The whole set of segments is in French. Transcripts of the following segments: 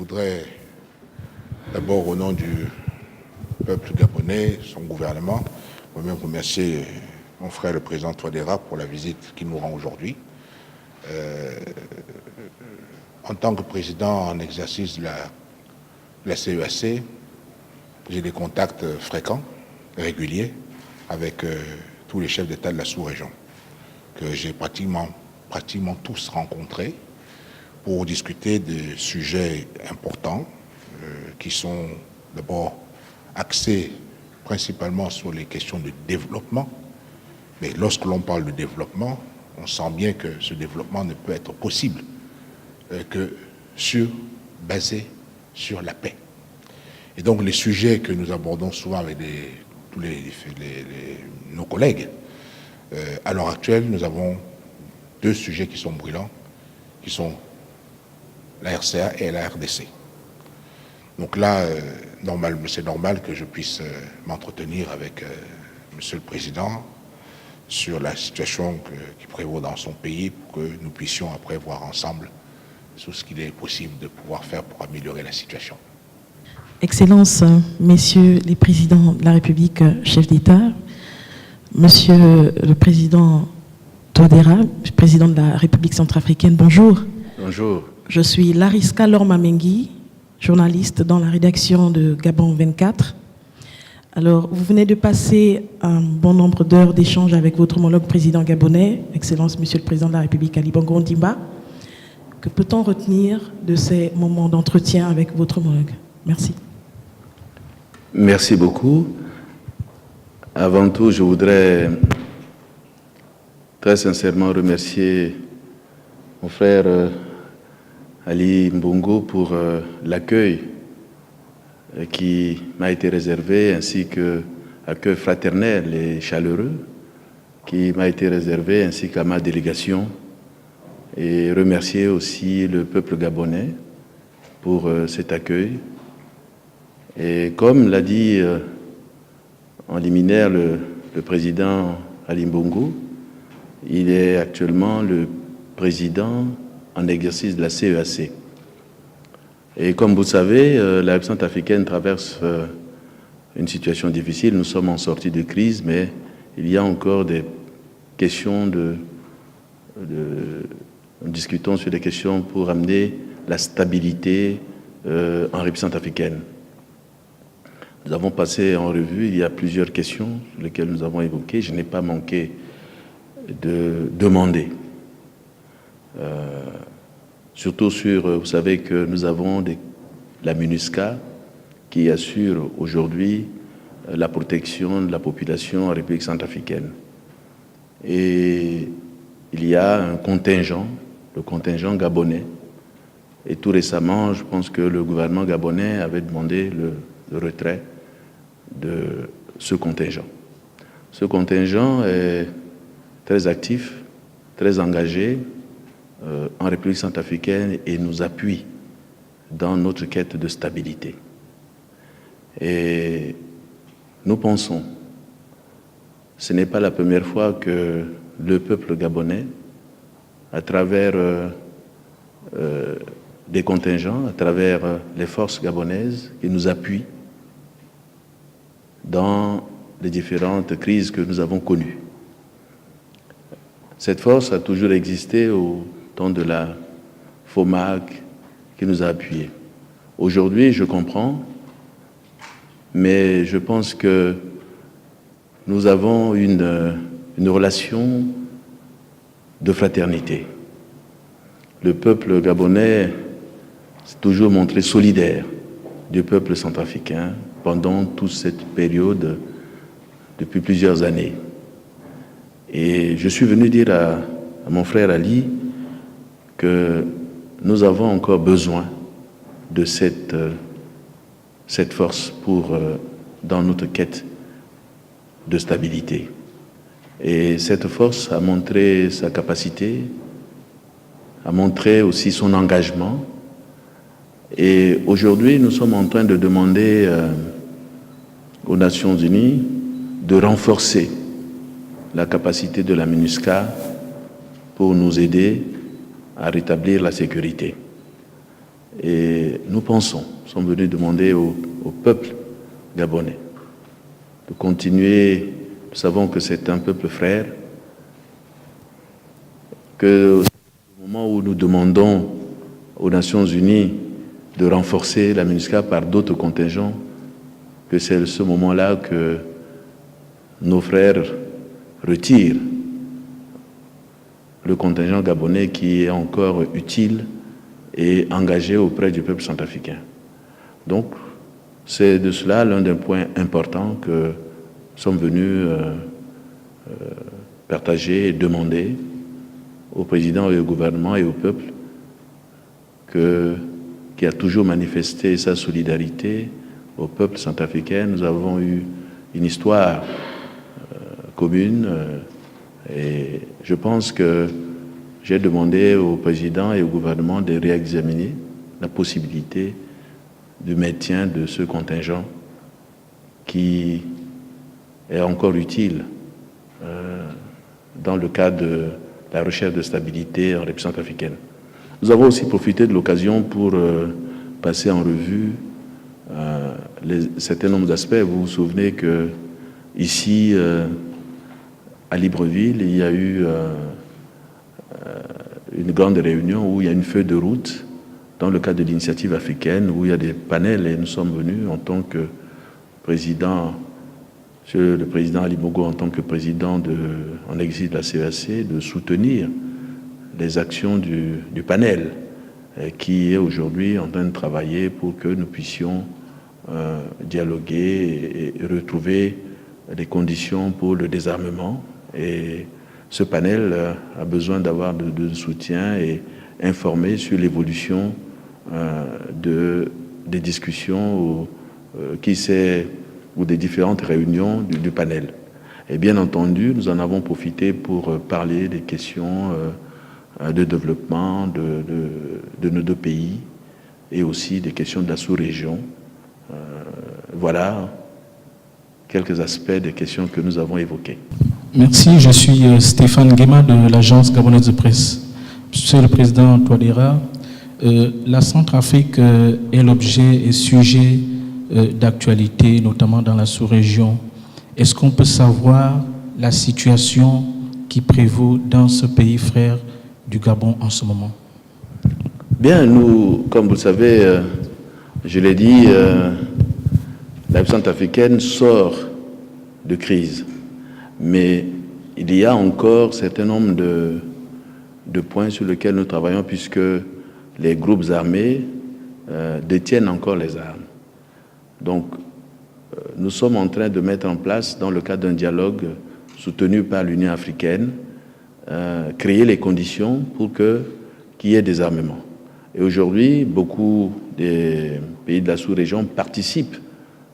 voudrais d'abord, au nom du peuple gabonais, son gouvernement, moi-même remercier mon frère le président Touadéra pour la visite qu'il nous rend aujourd'hui. En tant que président en exercice de la CEAC, j'ai des contacts fréquents, réguliers, avec tous les chefs d'État de la sous-région, que j'ai pratiquement tous rencontrés pour discuter de sujets importants qui sont d'abord axés principalement sur les questions de développement. Mais lorsque l'on parle de développement, on sent bien que ce développement ne peut être possible que basé sur la paix. Et donc les sujets que nous abordons souvent avec tous nos collègues, à l'heure actuelle, nous avons deux sujets qui sont brûlants, qui sont la RCA et la RDC. Donc là, c'est normal que je puisse m'entretenir avec Monsieur le Président sur la situation qui prévaut dans son pays pour que nous puissions après voir ensemble sur ce qu'il est possible de pouvoir faire pour améliorer la situation. Excellences, Messieurs les Présidents de la République, chefs d'État, Monsieur le Président Touadéra, Président de la République centrafricaine, bonjour. Bonjour. Je suis Lariska Lormamengi, journaliste dans la rédaction de Gabon 24. Alors, vous venez de passer un bon nombre d'heures d'échange avec votre homologue président gabonais, Excellence Monsieur le Président de la République Ali Bongo Ondimba. Que peut-on retenir de ces moments d'entretien avec votre homologue? Merci. Merci beaucoup. Avant tout, je voudrais très sincèrement remercier mon frère Ali Mbongo pour l'accueil qui m'a été réservé, ainsi que l'accueil fraternel et chaleureux qui m'a été réservé, ainsi qu'à ma délégation, et remercier aussi le peuple gabonais pour cet accueil. Et comme l'a dit en liminaire le président Ali Bongo, il est actuellement le président en exercice de la CEAC. Et comme vous savez, la République centrafricaine traverse une situation difficile. Nous sommes en sortie de crise, mais il y a encore des questions nous discutons sur des questions pour amener la stabilité en République centrafricaine. Nous avons passé en revue, il y a plusieurs questions sur lesquelles nous avons évoqué. Je n'ai pas manqué de demander. Surtout sur, vous savez que nous avons la MINUSCA qui assure aujourd'hui la protection de la population en République centrafricaine. Et il y a un contingent, le contingent gabonais. Et tout récemment, je pense que le gouvernement gabonais avait demandé le retrait de ce contingent. Ce contingent est très actif, très engagé en République centrafricaine et nous appuie dans notre quête de stabilité. Et nous pensons, ce n'est pas la première fois que le peuple gabonais, à travers des contingents, à travers les forces gabonaises, qui nous appuient dans les différentes crises que nous avons connues. Cette force a toujours existé au temps de la FOMAC qui nous a appuyés. Aujourd'hui, je comprends, mais je pense que nous avons une relation de fraternité. Le peuple gabonais s'est toujours montré solidaire du peuple centrafricain pendant toute cette période depuis plusieurs années. Et je suis venu dire à mon frère Ali que nous avons encore besoin de cette force dans notre quête de stabilité. Et cette force a montré sa capacité, a montré aussi son engagement. Et aujourd'hui, nous sommes en train de demander aux Nations Unies de renforcer la capacité de la MINUSCA pour nous aider à rétablir la sécurité. Et nous sommes venus demander au peuple gabonais de continuer. Nous savons que c'est un peuple frère, que au moment où nous demandons aux Nations Unies de renforcer la MINUSCA par d'autres contingents, que c'est ce moment-là que nos frères retirent le contingent gabonais qui est encore utile et engagé auprès du peuple centrafricain. Donc, c'est de cela l'un des points importants que nous sommes venus partager et demander au président et au gouvernement et au peuple qui a toujours manifesté sa solidarité au peuple centrafricain. Nous avons eu une histoire commune et je pense que j'ai demandé au président et au gouvernement de réexaminer la possibilité du maintien de ce contingent qui est encore utile dans le cadre de la recherche de stabilité en République centrafricaine. Nous avons aussi profité de l'occasion pour passer en revue certains nombres d'aspects. Vous vous souvenez que ici, à Libreville, il y a eu une grande réunion où il y a une feuille de route dans le cadre de l'initiative africaine, où il y a des panels, et nous sommes venus en tant que président, Monsieur le président Ali Bongo, en tant que président en exil de la CEAC, de soutenir les actions du panel qui est aujourd'hui en train de travailler pour que nous puissions dialoguer et retrouver les conditions pour le désarmement. Et ce panel a besoin d'avoir de soutien et informer sur l'évolution des discussions ou des différentes réunions du panel. Et bien entendu, nous en avons profité pour parler des questions de développement de nos deux pays et aussi des questions de la sous-région. Voilà quelques aspects des questions que nous avons évoquées. Merci, je suis Stéphane Guéma de l'agence gabonaise de presse. Monsieur le Président Touadéra, la Centrafrique est l'objet et sujet d'actualité, notamment dans la sous-région. Est-ce qu'on peut savoir la situation qui prévaut dans ce pays frère du Gabon en ce moment? Bien, nous, comme vous le savez, je l'ai dit, la République centrafricaine sort de crise. Mais il y a encore un certain nombre de points sur lesquels nous travaillons puisque les groupes armés détiennent encore les armes. Donc, nous sommes en train de mettre en place, dans le cadre d'un dialogue soutenu par l'Union africaine, créer les conditions pour qu'il y ait des armements. Et aujourd'hui, beaucoup des pays de la sous-région participent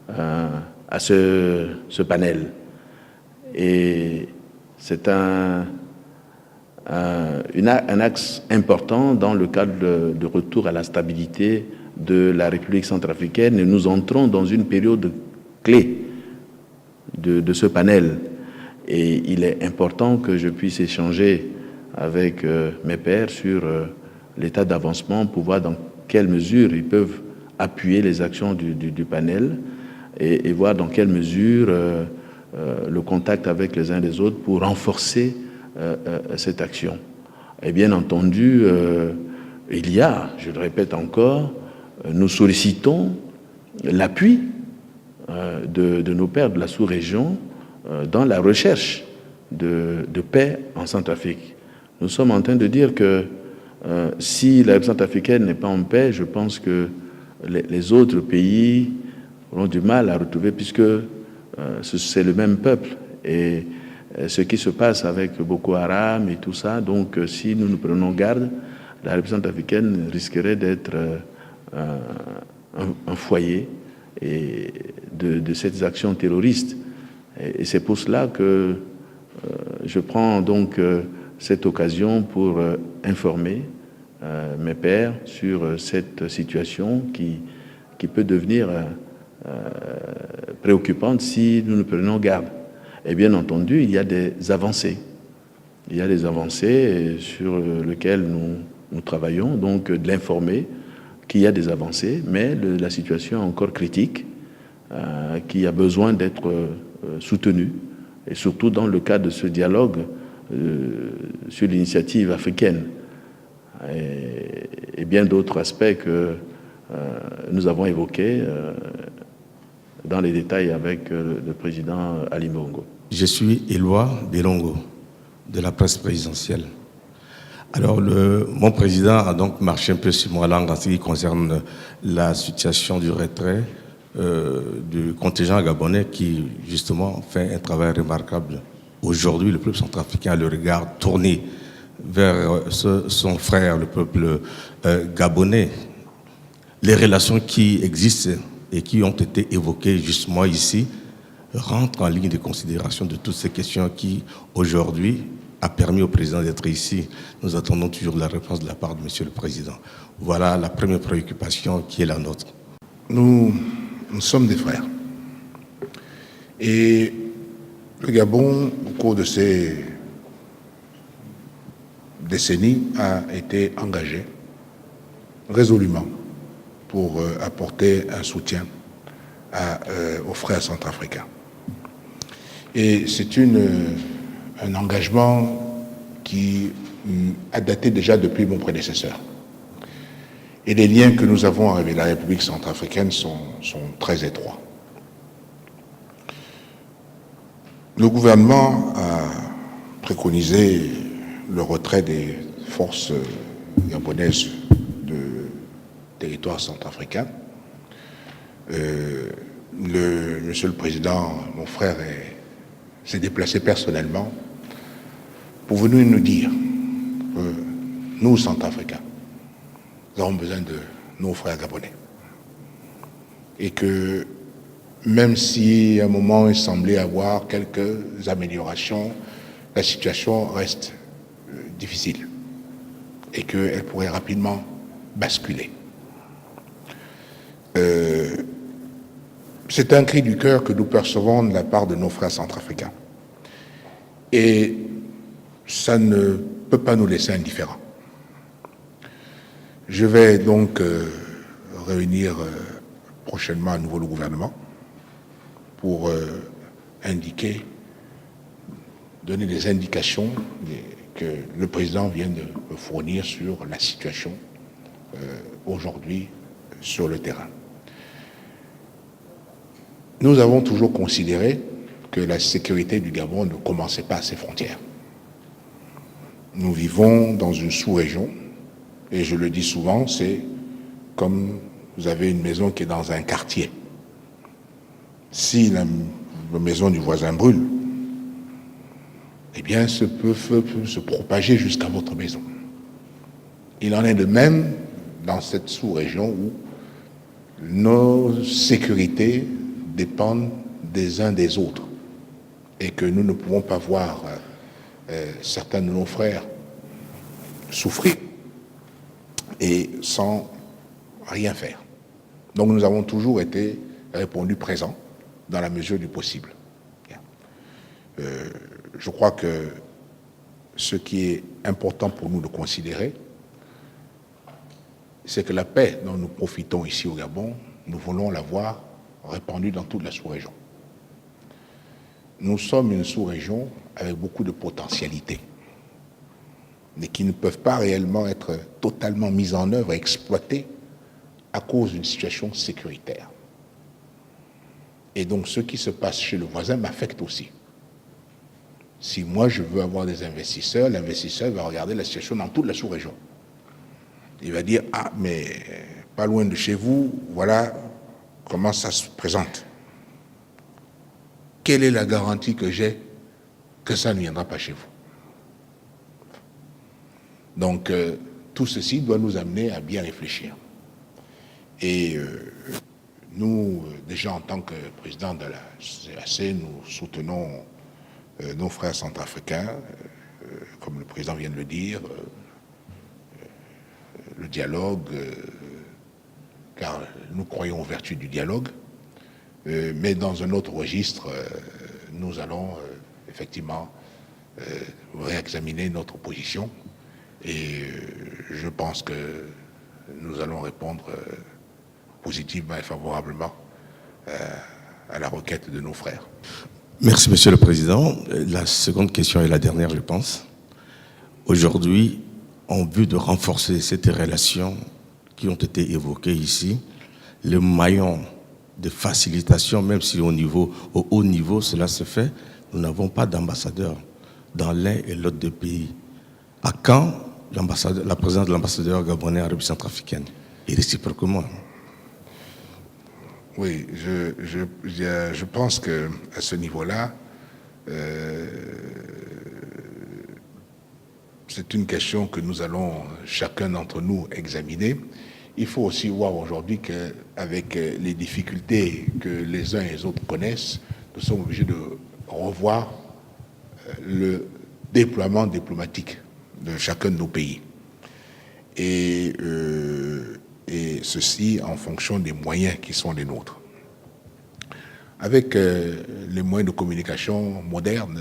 à ce panel. Et c'est un axe important dans le cadre de retour à la stabilité de la République centrafricaine, et nous entrons dans une période clé de ce panel. Et il est important que je puisse échanger avec mes pairs sur l'état d'avancement pour voir dans quelle mesure ils peuvent appuyer les actions du panel et voir dans quelle mesure le contact avec les uns les autres pour renforcer cette action. Et bien entendu, il y a, je le répète encore, nous sollicitons l'appui de nos pairs de la sous-région dans la recherche de paix en Centrafrique. Nous sommes en train de dire que si la République centrafricaine n'est pas en paix, je pense que les autres pays auront du mal à retrouver, puisque c'est le même peuple. Et ce qui se passe avec Boko Haram et tout ça, donc si nous nous prenons garde, la République centrafricaine risquerait d'être un foyer de ces actions terroristes. Et c'est pour cela que je prends donc cette occasion pour informer mes pairs sur cette situation qui peut devenir préoccupante si nous ne prenons garde. Et bien entendu, il y a des avancées. Il y a des avancées sur lesquelles nous travaillons, donc de l'informer qu'il y a des avancées, mais la situation est encore critique, qui a besoin d'être soutenue, et surtout dans le cadre de ce dialogue sur l'initiative africaine et bien d'autres aspects que nous avons évoqués dans les détails avec le président Ali Bongo. Je suis Éloi Belongo, de la presse présidentielle. Alors, mon président a donc marché un peu sur ma langue en ce qui concerne la situation du retrait du contingent gabonais qui, justement, fait un travail remarquable. Aujourd'hui, le peuple centrafricain a le regard tourné vers son frère, le peuple gabonais. Les relations qui existent et qui ont été évoquées justement ici rentrent en ligne de considération de toutes ces questions qui, aujourd'hui, a permis au président d'être ici. Nous attendons toujours la réponse de la part de Monsieur le Président. Voilà la première préoccupation qui est la nôtre. Nous sommes des frères. Et le Gabon, au cours de ces décennies, a été engagé résolument pour apporter un soutien aux frères centrafricains. Et c'est un engagement qui a daté déjà depuis mon prédécesseur. Et les liens que nous avons avec la République centrafricaine sont très étroits. Le gouvernement a préconisé le retrait des forces gabonaises de territoire centrafricain. Monsieur le Président, mon frère s'est déplacé personnellement pour venir nous dire que nous, Centrafricains, nous avons besoin de nos frères gabonais. Et que même si à un moment il semblait avoir quelques améliorations, la situation reste difficile et qu'elle pourrait rapidement basculer. C'est un cri du cœur que nous percevons de la part de nos frères centrafricains. Et ça ne peut pas nous laisser indifférents. Je vais donc réunir prochainement à nouveau le gouvernement pour donner des indications que le président vient de me fournir sur la situation aujourd'hui sur le terrain. Nous avons toujours considéré que la sécurité du Gabon ne commençait pas à ses frontières. Nous vivons dans une sous-région, et je le dis souvent, c'est comme vous avez une maison qui est dans un quartier. Si la maison du voisin brûle, eh bien ce feu peut se propager jusqu'à votre maison. Il en est de même dans cette sous-région où nos sécurités dépendent des uns des autres et que nous ne pouvons pas voir certains de nos frères souffrir et sans rien faire. Donc nous avons toujours répondu présents dans la mesure du possible. Je crois que ce qui est important pour nous de considérer, c'est que la paix dont nous profitons ici au Gabon, nous voulons la voir répandue dans toute la sous-région. Nous sommes une sous-région avec beaucoup de potentialités, mais qui ne peuvent pas réellement être totalement mises en œuvre et exploitées à cause d'une situation sécuritaire. Et donc ce qui se passe chez le voisin m'affecte aussi. Si moi je veux avoir des investisseurs, l'investisseur va regarder la situation dans toute la sous-région. Il va dire, ah mais pas loin de chez vous, voilà comment ça se présente. Quelle est la garantie que j'ai que ça ne viendra pas chez vous? Donc tout ceci doit nous amener à bien réfléchir. Et nous, déjà en tant que président de la CAC, nous soutenons nos frères centrafricains, comme le président vient de le dire, le dialogue, car nous croyons aux vertus du dialogue, mais dans un autre registre, nous allons effectivement réexaminer notre position et je pense que nous allons répondre positivement et favorablement à la requête de nos frères. Merci, Monsieur le Président. La seconde question est la dernière, je pense. Aujourd'hui, en vue de renforcer ces relations qui ont été évoquées ici, le maillon de facilitation, même si au haut niveau, cela se fait, nous n'avons pas d'ambassadeur dans l'un et l'autre des pays. À quand la présence de l'ambassadeur gabonais en République centrafricaine et réciproquement? Oui, je pense qu'à ce niveau-là, c'est une question que nous allons chacun d'entre nous examiner. Il faut aussi voir aujourd'hui qu'avec les difficultés que les uns et les autres connaissent, nous sommes obligés de revoir le déploiement diplomatique de chacun de nos pays. Et ceci en fonction des moyens qui sont les nôtres. Avec les moyens de communication modernes,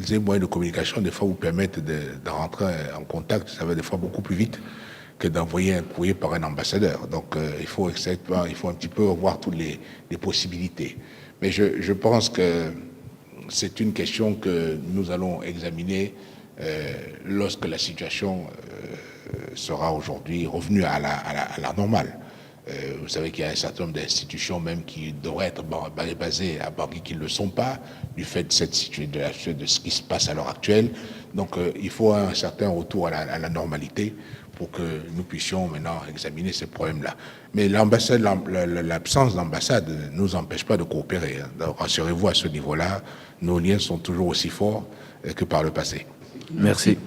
les moyens de communication, des fois, vous permettent de rentrer en contact, ça va des fois beaucoup plus vite que d'envoyer un courrier par un ambassadeur. Donc, il faut un petit peu voir toutes les possibilités. Mais je pense que c'est une question que nous allons examiner lorsque la situation sera aujourd'hui revenue à la normale. Vous savez qu'il y a un certain nombre d'institutions même qui devraient être basées à Bangui qui ne le sont pas, du fait de cette situation, de ce qui se passe à l'heure actuelle. Donc il faut un certain retour à la normalité pour que nous puissions maintenant examiner ces problèmes-là. Mais l'absence d'ambassade ne nous empêche pas de coopérer. Donc rassurez-vous, à ce niveau-là, nos liens sont toujours aussi forts que par le passé. Merci.